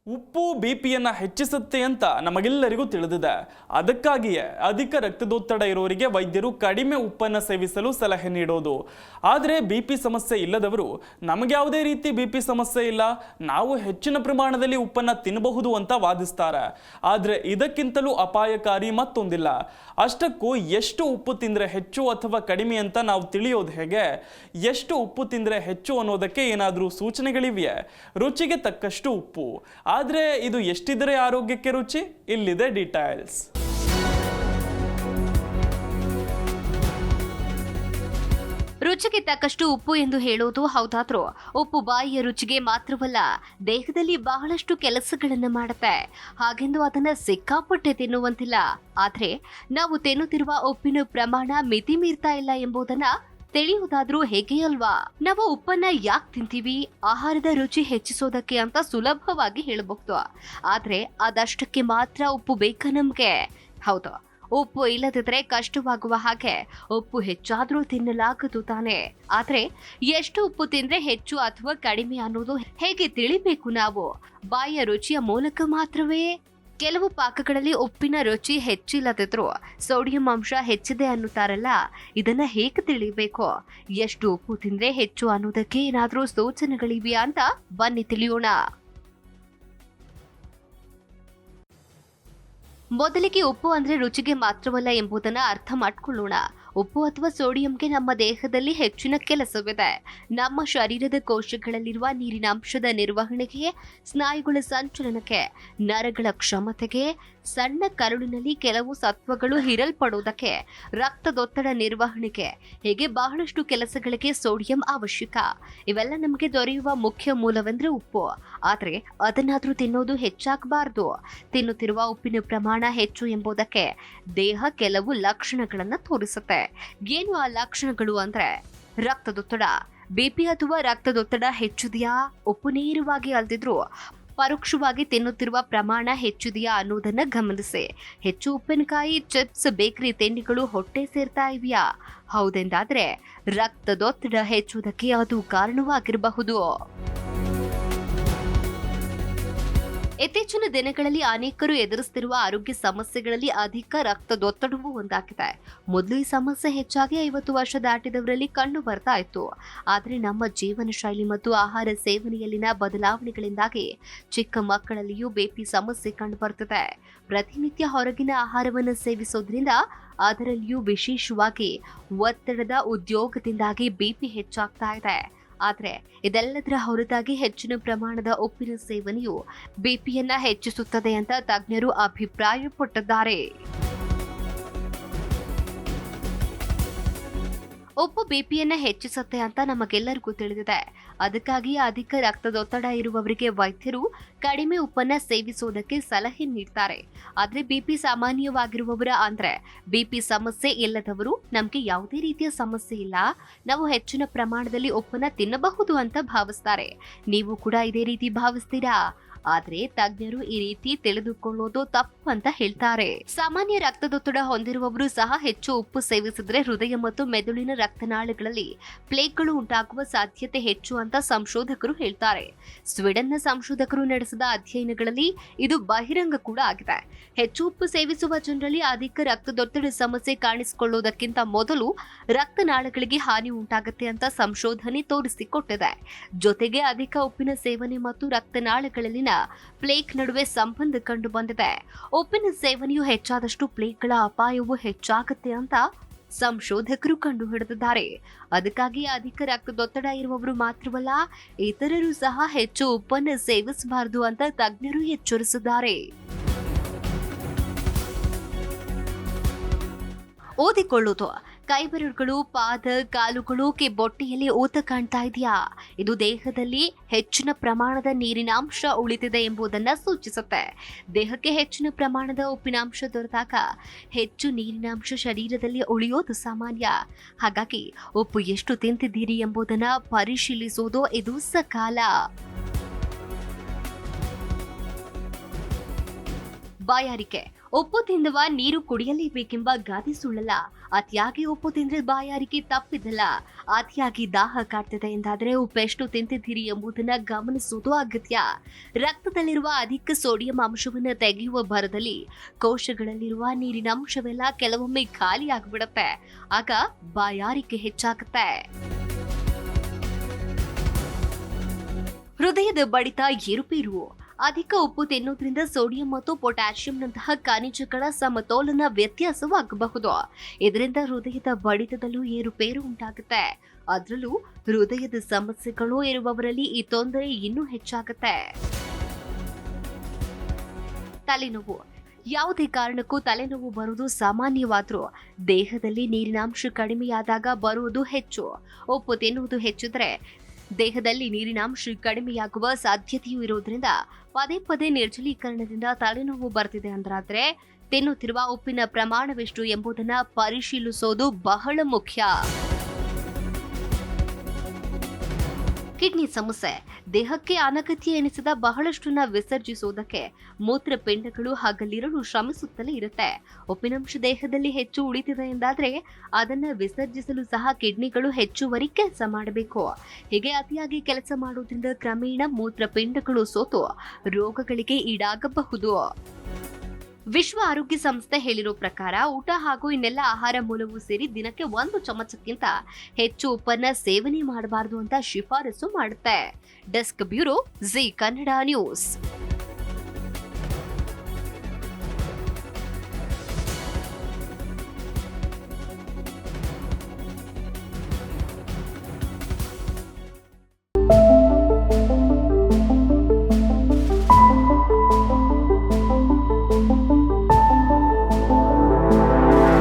ಉಪ್ಪು ಬಿಪಿಯನ್ನು ಹೆಚ್ಚಿಸುತ್ತೆ ಅಂತ ನಮಗೆಲ್ಲರಿಗೂ ತಿಳಿದಿದೆ. ಅದಕ್ಕಾಗಿಯೇ ಅಧಿಕ ರಕ್ತದೊತ್ತಡ ಇರೋರಿಗೆ ವೈದ್ಯರು ಕಡಿಮೆ ಉಪ್ಪನ್ನು ಸೇವಿಸಲು ಸಲಹೆ ನೀಡೋದು. ಆದರೆ ಬಿಪಿ ಸಮಸ್ಯೆ ಇಲ್ಲದವರು ನಮಗೆ ಯಾವುದೇ ರೀತಿ ಬಿಪಿ ಸಮಸ್ಯೆ ಇಲ್ಲ, ನಾವು ಹೆಚ್ಚಿನ ಪ್ರಮಾಣದಲ್ಲಿ ಉಪ್ಪನ್ನು ತಿನ್ನಬಹುದು ಅಂತ ವಾದಿಸ್ತಾರೆ. ಆದರೆ ಇದಕ್ಕಿಂತಲೂ ಅಪಾಯಕಾರಿ ಮತ್ತೊಂದಿಲ್ಲ. ಅಷ್ಟಕ್ಕೂ ಎಷ್ಟು ಉಪ್ಪು ತಿಂದರೆ ಹೆಚ್ಚು ಅಥವಾ ಕಡಿಮೆ ಅಂತ ನಾವು ತಿಳಿಯೋದು ಹೇಗೆ? ಎಷ್ಟು ಉಪ್ಪು ತಿಂದರೆ ಹೆಚ್ಚು ಅನ್ನೋದಕ್ಕೆ ಏನಾದರೂ ಸೂಚನೆಗಳಿವೆಯೇ? ರುಚಿಗೆ ತಕ್ಕಷ್ಟು ಉಪ್ಪು. ಆದರೆ ಇದು ಎಷ್ಟಿದ್ರೆ ಆರೋಗ್ಯಕ್ಕೆ ರುಚಿ? ಇಲ್ಲಿದೆ ಡೀಟೇಲ್ಸ್. ರುಚಿಗೆ ತಕ್ಕಷ್ಟು ಉಪ್ಪು ಎಂದು ಹೇಳೋದು ಹೌದಾದ್ರೂ ಉಪ್ಪು ಬಾಯಿಯ ರುಚಿಗೆ ಮಾತ್ರವಲ್ಲ, ದೇಹದಲ್ಲಿ ಬಹಳಷ್ಟು ಕೆಲಸಗಳನ್ನ ಮಾಡುತ್ತೆ. ಹಾಗೆಂದು ಅದನ್ನ ಸಿಕ್ಕಾಪಟ್ಟೆ ತಿನ್ನುವಂತಿಲ್ಲ. ಆದ್ರೆ ನಾವು ತಿನ್ನುತ್ತಿರುವ ಉಪ್ಪಿನ ಪ್ರಮಾಣ ಮಿತಿ ಮೀರ್ತಾ ಇಲ್ಲ ಎಂಬುದನ್ನ ತಿಳಿಯುವುದಾದ್ರೂ ಹೇಗೆ ಅಲ್ವಾ? ನಾವು ಉಪ್ಪನ್ನ ಯಾಕೆ ತಿಂತೀವಿ? ಆಹಾರದ ರುಚಿ ಹೆಚ್ಚಿಸೋದಕ್ಕೆ ಅಂತ ಸುಲಭವಾಗಿ ಹೇಳಬಹುದು. ಆದ್ರೆ ಅದಷ್ಟಕ್ಕೆ ಮಾತ್ರ ಉಪ್ಪು ಬೇಕಾ ನಮ್ಗೆ? ಹೌದು, ಉಪ್ಪು ಇಲ್ಲದಿದ್ರೆ ಕಷ್ಟವಾಗುವ ಹಾಗೆ ಉಪ್ಪು ಹೆಚ್ಚಾದ್ರೂ ತಿನ್ನಲಾಗದು ತಾನೆ. ಆದ್ರೆ ಎಷ್ಟು ಉಪ್ಪು ತಿಂದ್ರೆ ಹೆಚ್ಚು ಅಥವಾ ಕಡಿಮೆ ಅನ್ನೋದು ಹೇಗೆ ತಿಳಿಬೇಕು ನಾವು? ಬಾಯಿಯ ರುಚಿಯ ಮೂಲಕ ಮಾತ್ರವೇ? ಕೆಲವು ಪಾಕಗಳಲ್ಲಿ ಉಪ್ಪಿನ ರುಚಿ ಹೆಚ್ಚಿಲ್ಲದಿದ್ರು ಸೋಡಿಯಂ ಅಂಶ ಹೆಚ್ಚಿದೆ ಅನ್ನುತ್ತಾರಲ್ಲ, ಇದನ್ನ ಹೇಗೆ ತಿಳಿಬೇಕು? ಎಷ್ಟು ಉಪ್ಪು ತಿಂದ್ರೆ ಹೆಚ್ಚು ಅನ್ನೋದಕ್ಕೆ ಏನಾದ್ರೂ ಸೂಚನೆಗಳಿವೆಯಾ ಅಂತ ಬನ್ನಿ ತಿಳಿಯೋಣ. ಮೊದಲಿಗೆ ಉಪ್ಪು ಅಂದ್ರೆ ರುಚಿಗೆ ಮಾತ್ರವಲ್ಲ ಎಂಬುದನ್ನ ಅರ್ಥ ಮಾಡ್ಕೊಳ್ಳೋಣ. ಉಪ್ಪು ಅಥವಾ ಸೋಡಿಯಂಗೆ ನಮ್ಮ ದೇಹದಲ್ಲಿ ಹೆಚ್ಚಿನ ಕೆಲಸವಿದೆ. ನಮ್ಮ ಶರೀರದ ಕೋಶಗಳಲ್ಲಿರುವ ನೀರಿನ ಅಂಶದ ನಿರ್ವಹಣೆಗೆ, ಸ್ನಾಯುಗಳ ಸಂಚಲನಕ್ಕೆ, ನರಗಳ ಕ್ಷಮತೆಗೆ, ಸಣ್ಣ ಕರುಳಿನಲ್ಲಿ ಕೆಲವು ಸತ್ವಗಳು ಹೀರಲ್ಪಡುವುದಕ್ಕೆ, ರಕ್ತದೊತ್ತಡ ನಿರ್ವಹಣೆಗೆ, ಹೀಗೆ ಬಹಳಷ್ಟು ಕೆಲಸಗಳಿಗೆ ಸೋಡಿಯಂ ಅವಶ್ಯಕ. ಇವೆಲ್ಲ ನಮಗೆ ದೊರೆಯುವ ಮುಖ್ಯ ಮೂಲವೆಂದ್ರೆ ಉಪ್ಪು. ಆದ್ರೆ ಅದನ್ನಾದ್ರೂ ತಿನ್ನೋದು ಹೆಚ್ಚಾಗಬಾರ್ದು. ತಿನ್ನುತ್ತಿರುವ ಉಪ್ಪಿನ ಪ್ರಮಾಣ ಹೆಚ್ಚು ಎಂಬುದಕ್ಕೆ ದೇಹ ಕೆಲವು ಲಕ್ಷಣಗಳನ್ನ ತೋರಿಸುತ್ತೆ. ಏನು ಆ ಲಕ್ಷಣಗಳು ಅಂದ್ರೆ, ರಕ್ತದೊತ್ತಡ. ಬಿಪಿ ಅಥವಾ ರಕ್ತದೊತ್ತಡ ಹೆಚ್ಚಿದೆಯಾ? ಉಪ್ಪು ನೇರವಾಗಿ ಅಲ್ದಿದ್ರು ಪರೋಕ್ಷವಾಗಿ ತಿನ್ನುತ್ತಿರುವ ಪ್ರಮಾಣ ಹೆಚ್ಚಿದೆಯಾ ಅನ್ನೋದನ್ನ ಗಮನಿಸಿ. ಹೆಚ್ಚು ಉಪ್ಪಿನಕಾಯಿ, ಚಿಪ್ಸ್, ಬೇಕರಿ ತಿಂಡಿಗಳು ಹೊಟ್ಟೆ ಸೇರ್ತಾ ಇವೆಯಾ? ಹೌದೆಂದಾದ್ರೆ ರಕ್ತದೊತ್ತಡ ಹೆಚ್ಚುವುದಕ್ಕೆ ಅದು ಕಾರಣವಾಗಿರಬಹುದು. ಇತ್ತೀಚಿನ ದಿನಗಳಲ್ಲಿ ಅನೇಕರು ಎದುರಿಸುತ್ತಿರುವ ಆರೋಗ್ಯ ಸಮಸ್ಯೆಗಳಲ್ಲಿ ಅಧಿಕ ರಕ್ತದೊತ್ತಡವೂ ಒಂದಾಗಿದೆ. ಮೊದಲು ಈ ಸಮಸ್ಯೆ ಹೆಚ್ಚಾಗಿ 50 ವರ್ಷ ದಾಟಿದವರಲ್ಲಿ ಕಂಡು ಬರ್ತಾ ಇತ್ತು. ಆದರೆ ನಮ್ಮ ಜೀವನ ಶೈಲಿ ಮತ್ತು ಆಹಾರ ಸೇವನೆಯಲ್ಲಿನ ಬದಲಾವಣೆಗಳಿಂದಾಗಿ ಚಿಕ್ಕ ಮಕ್ಕಳಲ್ಲಿಯೂ ಬಿಪಿ ಸಮಸ್ಯೆ ಕಂಡು ಬರ್ತಿದೆ. ಪ್ರತಿನಿತ್ಯ ಹೊರಗಿನ ಆಹಾರವನ್ನು ಸೇವಿಸೋದ್ರಿಂದ, ಅದರಲ್ಲಿಯೂ ವಿಶೇಷವಾಗಿ ಒತ್ತಡದ ಉದ್ಯೋಗದಿಂದಾಗಿ ಬಿಪಿ ಹೆಚ್ಚಾಗ್ತಾ ಇದೆ. ಆದ್ರೆ ಇದೆಲ್ಲದರ ಹೊರತಾಗಿ ಹೆಚ್ಚಿನ ಪ್ರಮಾಣದ ಉಪ್ಪಿನ ಸೇವನೆಯು ಬಿಪಿಯನ್ನ ಹೆಚ್ಚಿಸುತ್ತದೆ ಅಂತ ತಜ್ಞರು ಅಭಿಪ್ರಾಯಪಟ್ಟಿದ್ದಾರೆ. ಉಪ್ಪು ಬಿಪಿಯನ್ನ ಹೆಚ್ಚಿಸುತ್ತೆ ಅಂತ ನಮಗೆಲ್ಲರಿಗೂ ತಿಳಿದಿದೆ. ಅದಕ್ಕಾಗಿ ಅಧಿಕ ರಕ್ತದೊತ್ತಡ ಇರುವವರಿಗೆ ವೈದ್ಯರು ಕಡಿಮೆ ಉಪ್ಪನ್ನ ಸೇವಿಸುವುದಕ್ಕೆ ಸಲಹೆ ನೀಡ್ತಾರೆ. ಆದ್ರೆ ಬಿಪಿ ಸಾಮಾನ್ಯವಾಗಿರುವವರ ಅಂದ್ರೆ ಬಿಪಿ ಸಮಸ್ಯೆ ಇಲ್ಲದವರು ನಮ್ಗೆ ಯಾವುದೇ ರೀತಿಯ ಸಮಸ್ಯೆ ಇಲ್ಲ, ನಾವು ಹೆಚ್ಚಿನ ಪ್ರಮಾಣದಲ್ಲಿ ಉಪ್ಪನ್ನ ತಿನ್ನಬಹುದು ಅಂತ ಭಾವಿಸ್ತಾರೆ. ನೀವು ಕೂಡ ಇದೇ ರೀತಿ ಭಾವಿಸ್ತೀರಾ? ಆದ್ರೆ ತಜ್ಞರು ಈ ರೀತಿ ತಿಳಿದುಕೊಳ್ಳೋದು ತಪ್ಪು ಅಂತ ಹೇಳ್ತಾರೆ. ಸಾಮಾನ್ಯ ರಕ್ತದೊತ್ತಡ ಹೊಂದಿರುವವರು ಸಹ ಹೆಚ್ಚು ಉಪ್ಪು ಸೇವಿಸಿದ್ರೆ ಹೃದಯ ಮತ್ತು ಮೆದುಳಿನ ರಕ್ತನಾಳಗಳಲ್ಲಿ ಪ್ಲೇಕ್ಗಳು ಉಂಟಾಗುವ ಸಾಧ್ಯತೆ ಹೆಚ್ಚು ಅಂತ ಸಂಶೋಧಕರು ಹೇಳ್ತಾರೆ. ಸ್ವೀಡನ್ನ ಸಂಶೋಧಕರು ನಡೆಸಿದ ಅಧ್ಯಯನಗಳಲ್ಲಿ ಇದು ಬಹಿರಂಗ ಕೂಡ ಆಗಿದೆ. ಹೆಚ್ಚು ಉಪ್ಪು ಸೇವಿಸುವ ಜನರಲ್ಲಿ ಅಧಿಕ ರಕ್ತದೊತ್ತಡ ಸಮಸ್ಯೆ ಕಾಣಿಸಿಕೊಳ್ಳುವುದಕ್ಕಿಂತ ಮೊದಲು ರಕ್ತನಾಳಗಳಿಗೆ ಹಾನಿ ಉಂಟಾಗುತ್ತೆ ಅಂತ ಸಂಶೋಧನೆ ತೋರಿಸಿಕೊಟ್ಟಿದೆ. ಜೊತೆಗೆ ಅಧಿಕ ಉಪ್ಪಿನ ಸೇವನೆ ಮತ್ತು ರಕ್ತನಾಳಗಳಲ್ಲಿನ ಪ್ಲೇಕ್ ನಡುವೆ ಸಂಬಂಧ ಕಂಡು ಬಂದಿದೆ. ಉಪ್ಪಿನ ಸೇವನೆಯು ಹೆಚ್ಚಾದಷ್ಟು ಪ್ಲೇಕ್ಗಳ ಅಪಾಯವು ಹೆಚ್ಚಾಗುತ್ತೆ ಅಂತ ಸಂಶೋಧಕರು ಕಂಡು ಹಿಡಿದಿದ್ದಾರೆ. ಅದಕ್ಕಾಗಿ ಅಧಿಕ ರಕ್ತದೊತ್ತಡ ಇರುವವರು ಮಾತ್ರವಲ್ಲ, ಇತರರು ಸಹ ಹೆಚ್ಚು ಉಪ್ಪನ್ನು ಸೇವಿಸಬಾರದು ಅಂತ ತಜ್ಞರು ಎಚ್ಚರಿಸಿದ್ದಾರೆ. ಓದಿಕೊಳ್ಳುವುದು. ಕೈಬೆರಳುಗಳು, ಪಾದ, ಕಾಲುಗಳು, ಬೊಟ್ಟೆಯಲ್ಲಿ ಊತ ಕಾಣ್ತಾ ಇದೆಯಾ? ಇದು ದೇಹದಲ್ಲಿ ಹೆಚ್ಚಿನ ಪ್ರಮಾಣದ ನೀರಿನಾಂಶ ಉಳಿದಿದೆ ಎಂಬುದನ್ನು ಸೂಚಿಸುತ್ತೆ. ದೇಹಕ್ಕೆ ಹೆಚ್ಚಿನ ಪ್ರಮಾಣದ ಉಪ್ಪಿನಾಂಶ ದೊರೆತಾಗ ಹೆಚ್ಚು ನೀರಿನಾಂಶ ಶರೀರದಲ್ಲಿ ಉಳಿಯೋದು ಸಾಮಾನ್ಯ. ಹಾಗಾಗಿ ಉಪ್ಪು ಎಷ್ಟು ತಿಂತಿದ್ದೀರಿ ಎಂಬುದನ್ನು ಪರಿಶೀಲಿಸುವುದು ಇದು ಸಕಾಲ. ಬಾಯಾರಿಕೆ. ಉಪ್ಪು ತಿಂದವ ನೀರು ಕುಡಿಯಲೇಬೇಕೆಂಬ ಗಾದೆ ಸುಳ್ಳಲ್ಲ. ಅತಿಯಾಗಿ ಉಪ್ಪು ತಿಂದ್ರೆ ಬಾಯಾರಿಕೆ ತಪ್ಪಿದ್ದಲ್ಲ. ಅತಿಯಾಗಿ ದಾಹ ಕಾಡ್ತಿದೆ ಎಂದಾದ್ರೆ ಉಪ್ಪೆಷ್ಟು ತಿಂತಿದ್ದೀರಿ ಎಂಬುದನ್ನ ಗಮನಿಸುವುದು ಅಗತ್ಯ. ರಕ್ತದಲ್ಲಿರುವ ಅಧಿಕ ಸೋಡಿಯಂ ಅಂಶವನ್ನು ತೆಗೆಯುವ ಭರದಲ್ಲಿ ಕೋಶಗಳಲ್ಲಿರುವ ನೀರಿನ ಅಂಶವೆಲ್ಲ ಕೆಲವೊಮ್ಮೆ ಖಾಲಿ ಆಗಿಬಿಡುತ್ತೆ. ಆಗ ಬಾಯಾರಿಕೆ ಹೆಚ್ಚಾಗುತ್ತೆ. ಹೃದಯದ ಬಡಿತ ಏರುಪೇರು. ಅಧಿಕ ಉಪ್ಪು ತಿನ್ನುವುದರಿಂದ ಸೋಡಿಯಂ ಮತ್ತು ಪೊಟ್ಯಾಷಿಯಂನಂತಹ ಖನಿಜಗಳ ಸಮತೋಲನ ವ್ಯತ್ಯಾಸವಾಗಬಹುದು. ಇದರಿಂದ ಹೃದಯದ ಬಡಿತದಲ್ಲೂ ಏರುಪೇರು ಉಂಟಾಗುತ್ತೆ. ಅದರಲ್ಲೂ ಹೃದಯದ ಸಮಸ್ಯೆಗಳು ಇರುವವರಲ್ಲಿ ಈ ತೊಂದರೆ ಇನ್ನೂ ಹೆಚ್ಚಾಗುತ್ತೆ. ತಲೆನೋವು. ಯಾವುದೇ ಕಾರಣಕ್ಕೂ ತಲೆನೋವು ಬರುವುದು ಸಾಮಾನ್ಯವಾದರೂ ದೇಹದಲ್ಲಿ ನೀರಿನಾಂಶ ಕಡಿಮೆಯಾದಾಗ ಬರುವುದು ಹೆಚ್ಚು. ಉಪ್ಪು ತಿನ್ನುವುದು ಹೆಚ್ಚಿದ್ರೆ ದೇಹದಲ್ಲಿ ನೀರಿನಾಂಶ ಕಡಿಮೆಯಾಗುವ ಸಾಧ್ಯತೆಯೂ ಇರುವುದರಿಂದ ಪದೇ ಪದೇ ನಿರ್ಜಲೀಕರಣದಿಂದ ತಲೆನೋವು ಬರ್ತಿದೆ ಅಂತಾದ್ರೆ ತಿನ್ನುತ್ತಿರುವ ಉಪ್ಪಿನ ಪ್ರಮಾಣವೆಷ್ಟು ಎಂಬುದನ್ನು ಪರಿಶೀಲಿಸೋದು ಬಹಳ ಮುಖ್ಯ. ಕಿಡ್ನಿ ಸಮಸ್ಯೆ. ದೇಹಕ್ಕೆ ಅನಗತ್ಯ ಎನಿಸಿದ ಬಹಳಷ್ಟನ್ನ ವಿಸರ್ಜಿಸುವುದಕ್ಕೆ ಮೂತ್ರಪಿಂಡಗಳು ಹಗಲಿರುಳು ಶ್ರಮಿಸುತ್ತಲೇ ಇರುತ್ತೆ. ಉಪ್ಪಿನಂಶ ದೇಹದಲ್ಲಿ ಹೆಚ್ಚು ಉಳಿತಿದೆ ಎಂದಾದ್ರೆ ಅದನ್ನ ವಿಸರ್ಜಿಸಲು ಸಹ ಕಿಡ್ನಿಗಳು ಹೆಚ್ಚುವರಿ ಕೆಲಸ ಮಾಡಬೇಕು. ಹೀಗೆ ಅತಿಯಾಗಿ ಕೆಲಸ ಮಾಡುವುದರಿಂದ ಕ್ರಮೇಣ ಮೂತ್ರಪಿಂಡಗಳು ಸೋತು ರೋಗಗಳಿಗೆ ಈಡಾಗಬಹುದು. ವಿಶ್ವ ಆರೋಗ್ಯ ಸಂಸ್ಥೆ ಹೇಳಿರೋ ಪ್ರಕಾರ ಊಟ ಹಾಗೂ ಇನ್ನೆಲ್ಲ ಆಹಾರ ಮೂಲವೂ ಸೇರಿ ದಿನಕ್ಕೆ 1 ಚಮಚಕ್ಕಿಂತ ಹೆಚ್ಚು ಉಪ್ಪನ್ನ ಸೇವನೆ ಮಾಡಬಾರದು ಅಂತ ಶಿಫಾರಸು ಮಾಡುತ್ತೆ. Desk bureau, G Kannada news.